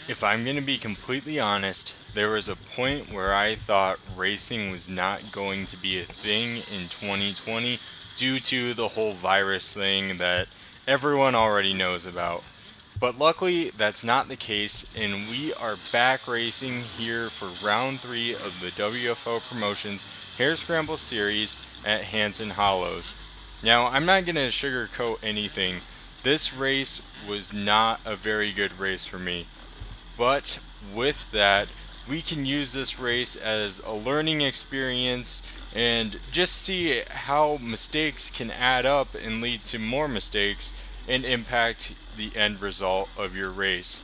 If I'm going to be completely honest, there was a point where I thought racing was not going to be a thing in 2020 due to the whole virus thing that everyone already knows about. But luckily, that's not the case, and we are back racing here for round 3 of the WFO Promotions Hare Scramble Series at Hansen Hollows. Now, I'm not going to sugarcoat anything. This race was not a very good race for me. But with that, we can use this race as a learning experience and just see how mistakes can add up and lead to more mistakes and impact the end result of your race.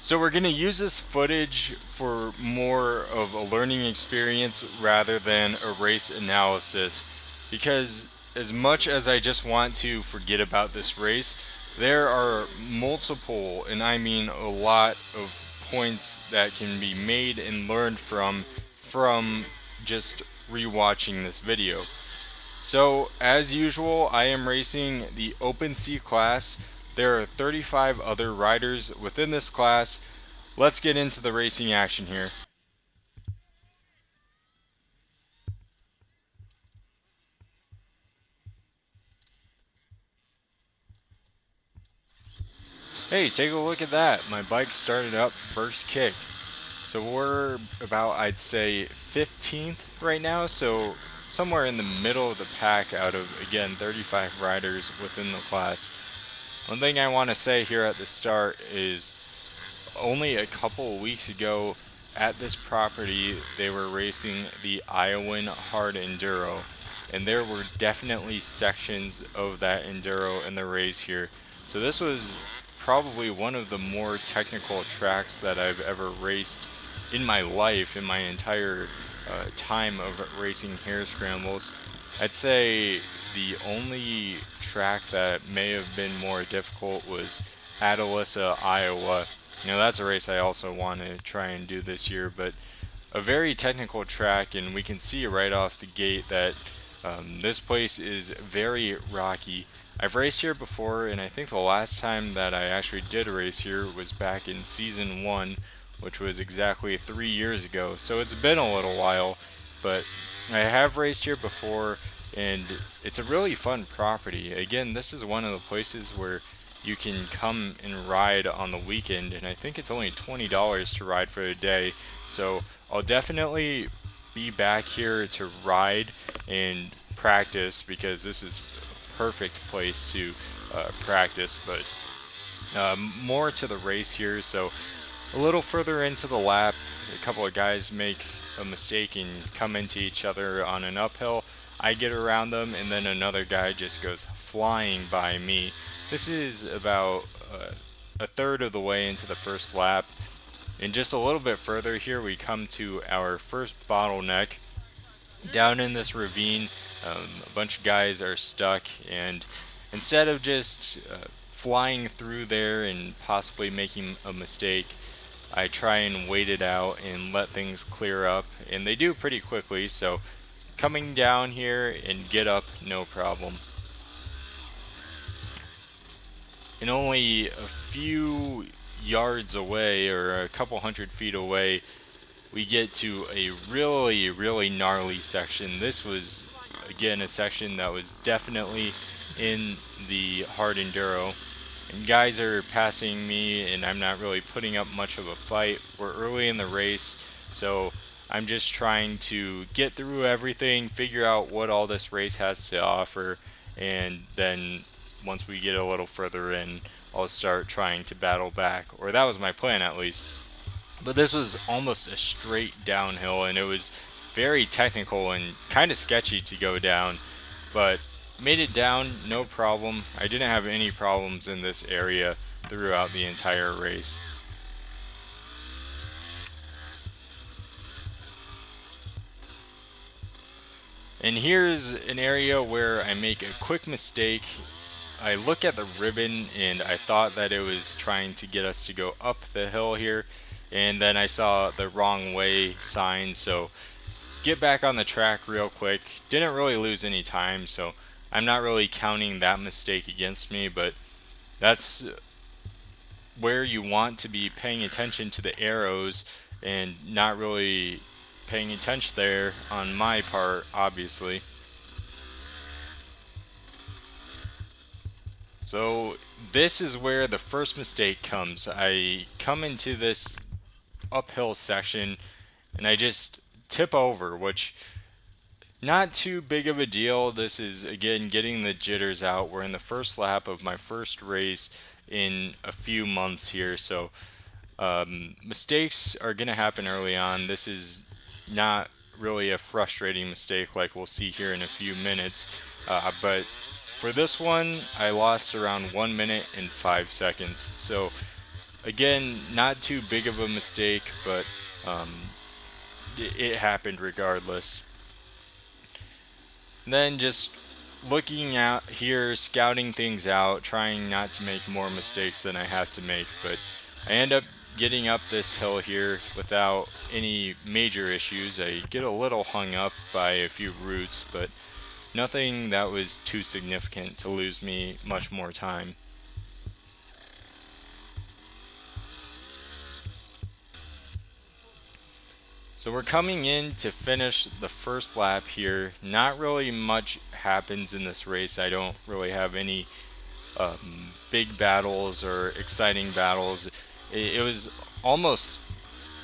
So we're going to use this footage for more of a learning experience rather than a race analysis, because as much as I just want to forget about this race, there are multiple, and I mean a lot of points that can be made and learned from just rewatching this video. So, as usual, I am racing the Open C class. There are 35 other riders within this class. Let's get into the racing action here. Hey, take a look at that. My bike started up first kick. So we're about, I'd say, 15th right now. So somewhere in the middle of the pack out of, again, 35 riders within the class. One thing I want to say here at the start is only a couple of weeks ago at this property, they were racing the Iowan Hard Enduro. And there were definitely sections of that Enduro in the race here. So this was probably one of the more technical tracks that I've ever raced in my life, in my entire time of racing hare scrambles. I'd say the only track that may have been more difficult was Atalissa, Iowa. That's a race I also want to try and do this year, but a very technical track, and we can see right off the gate that this place is very rocky. I've raced here before, and I think the last time that I actually did a race here was back in season 1, which was exactly 3 years ago. So it's been a little while, but I have raced here before, and it's a really fun property. Again, this is one of the places where you can come and ride on the weekend, and I think it's only $20 to ride for a day. So I'll definitely be back here to ride and practice, because this is a perfect place to practice. But more to the race here. So a little further into the lap, a couple of guys make a mistake and come into each other on an uphill. I get around them, and then another guy just goes flying by me. This is about a third of the way into the first lap. And just a little bit further here, we come to our first bottleneck. Down in this ravine, a bunch of guys are stuck, and instead of just flying through there and possibly making a mistake, I try and wait it out and let things clear up, and they do pretty quickly. So coming down here and get up, no problem. And only a few yards away, or a couple hundred feet away, we get to a really, really gnarly section. This was, again, a section that was definitely in the hard enduro. And guys are passing me, and I'm not really putting up much of a fight. We're early in the race, so I'm just trying to get through everything, figure out what all this race has to offer, and then once we get a little further in, I'll start trying to battle back. Or that was my plan, at least. But this was almost a straight downhill, and it was very technical and kind of sketchy to go down, but made it down, no problem. I didn't have any problems in this area throughout the entire race. And here's an area where I make a quick mistake. I look at the ribbon, and I thought that it was trying to get us to go up the hill here, and then I saw the wrong way sign. So get back on the track real quick. Didn't really lose any time, so I'm not really counting that mistake against me, but that's where you want to be paying attention to the arrows and not really paying attention there on my part, obviously. So this is where the first mistake comes. I come into this uphill section and I just tip over, which not too big of a deal. This is again getting the jitters out. We're in the first lap of my first race in a few months here, so mistakes are going to happen early on. This is not really a frustrating mistake like we'll see here in a few minutes, but for this one, I lost around 1 minute and 5 seconds. So again, not too big of a mistake, but it happened regardless. And then just looking out here, scouting things out, trying not to make more mistakes than I have to make, but I end up getting up this hill here without any major issues. I get a little hung up by a few roots, but nothing that was too significant to lose me much more time. So we're coming in to finish the first lap here. Not really much happens in this race. I don't really have any big battles or exciting battles. It was almost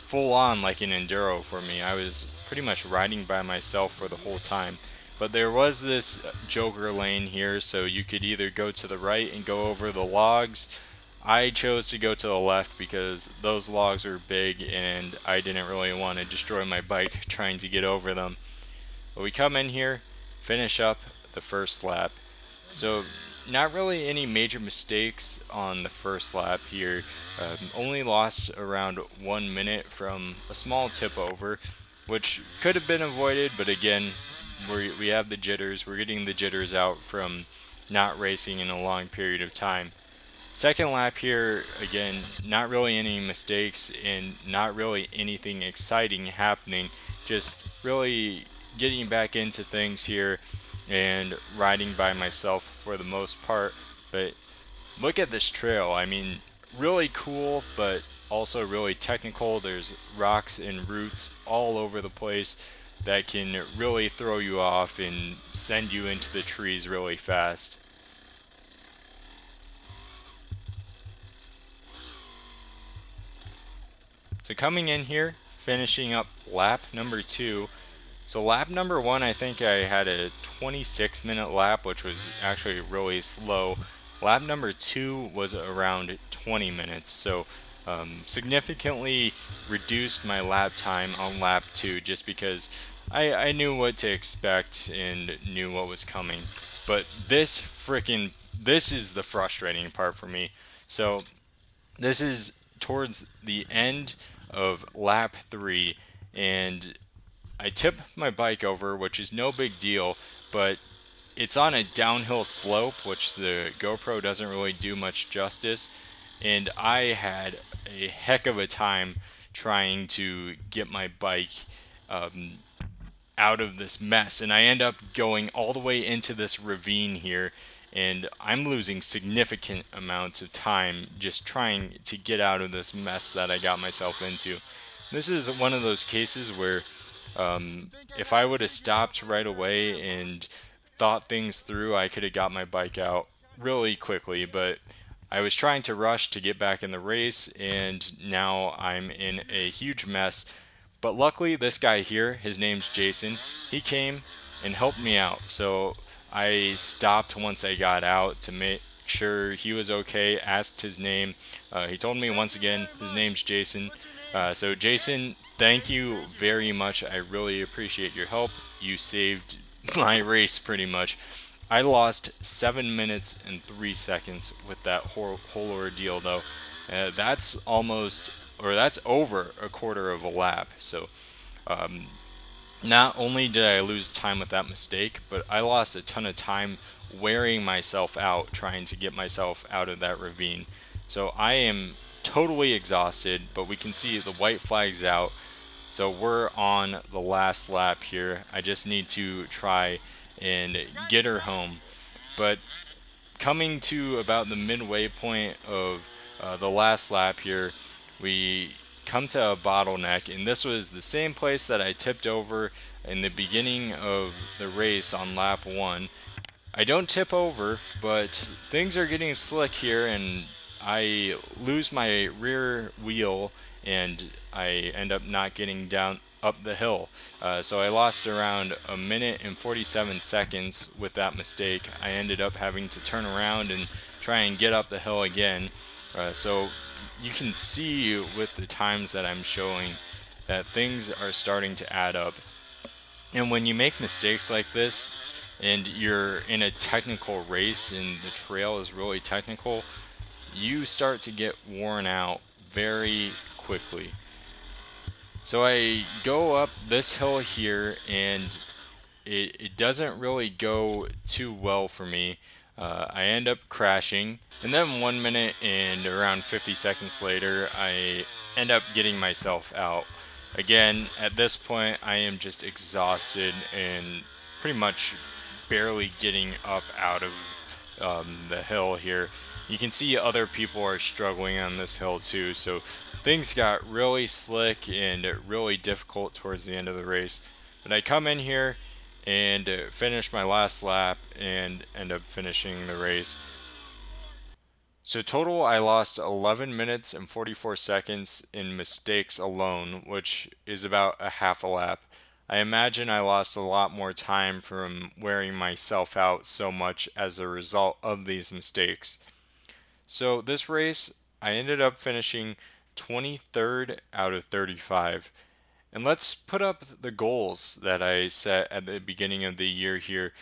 full on like an enduro for me. I was pretty much riding by myself for the whole time. But there was this joker lane here, so you could either go to the right and go over the logs. I chose to go to the left because those logs are big and I didn't really want to destroy my bike trying to get over them. But we come in here, finish up the first lap. So not really any major mistakes on the first lap here. Only lost around 1 minute from a small tip over, which could have been avoided, but again, we have the jitters. We're getting the jitters out from not racing in a long period of time. Second lap here, again, not really any mistakes and not really anything exciting happening. Just really getting back into things here and riding by myself for the most part. But look at this trail. I mean, really cool, but also really technical. There's rocks and roots all over the place that can really throw you off and send you into the trees really fast. So coming in here, finishing up lap number 2. So lap number 1, I think I had a 26-minute lap, which was actually really slow. Lap number 2 was around 20 minutes, so significantly reduced my lap time on lap 2 just because I knew what to expect and knew what was coming. But this is the frustrating part for me. So this is towards the end of lap 3, and I tip my bike over, which is no big deal, but it's on a downhill slope, which the GoPro doesn't really do much justice, and I had a heck of a time trying to get my bike out of this mess, and I end up going all the way into this ravine here, and I'm losing significant amounts of time just trying to get out of this mess that I got myself into. This is one of those cases where if I would have stopped right away and thought things through, I could have got my bike out really quickly, but I was trying to rush to get back in the race, and now I'm in a huge mess. But luckily, this guy here, his name's Jason, he came and helped me out. So I stopped once I got out to make sure he was okay, asked his name. He told me once again his name's Jason. So Jason, thank you very much. I really appreciate your help. You saved my race pretty much. I lost 7 minutes and 3 seconds with that whole ordeal though. That's over a quarter of a lap. So not only did I lose time with that mistake, but I lost a ton of time wearing myself out trying to get myself out of that ravine. So I am totally exhausted, but we can see the white flag's out. So we're on the last lap here. I just need to try and get her home. But coming to about the midway point of the last lap here, we come to a bottleneck, and this was the same place that I tipped over in the beginning of the race on lap 1. I don't tip over, but things are getting slick here, and I lose my rear wheel, and I end up not getting down up the hill. So I lost around a minute and 47 seconds with that mistake. I ended up having to turn around and try and get up the hill again. So you can see with the times that I'm showing that things are starting to add up. And when you make mistakes like this, and you're in a technical race and the trail is really technical, you start to get worn out very quickly. So I go up this hill here, and it doesn't really go too well for me. I end up crashing, and then 1 minute and around 50 seconds later, I end up getting myself out. Again, at this point, I am just exhausted and pretty much barely getting up out of the hill here. You can see other people are struggling on this hill too, so things got really slick and really difficult towards the end of the race. But I come in here and finish my last lap and end up finishing the race. So total, I lost 11 minutes and 44 seconds in mistakes alone, which is about a half a lap. I imagine I lost a lot more time from wearing myself out so much as a result of these mistakes. So this race, I ended up finishing 23rd out of 35. And let's put up the goals that I set at the beginning of the year here.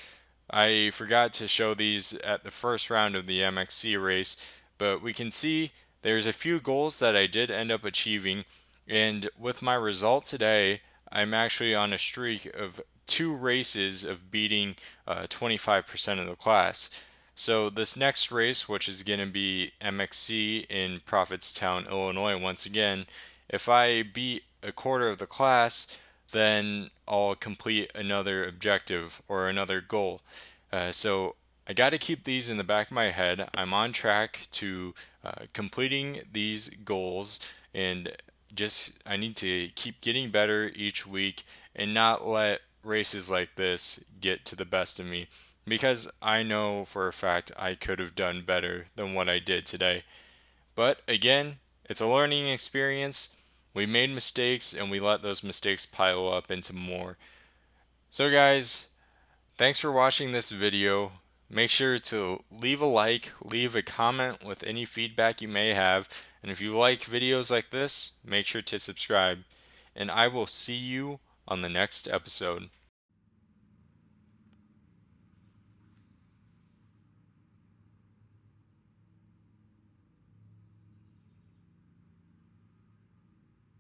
I forgot to show these at the first round of the MXC race, but we can see there's a few goals that I did end up achieving, and with my result today, I'm actually on a streak of 2 races of beating 25% of the class. So this next race, which is going to be MXC in Prophetstown, Illinois, once again, if I beat a quarter of the class, then I'll complete another objective or another goal. So I got to keep these in the back of my head. I'm on track to completing these goals, and just I need to keep getting better each week and not let races like this get to the best of me, because I know for a fact I could have done better than what I did today. But again, it's a learning experience. We made mistakes, and we let those mistakes pile up into more. So guys, thanks for watching this video. Make sure to leave a like, leave a comment with any feedback you may have, and if you like videos like this, make sure to subscribe. And I will see you on the next episode.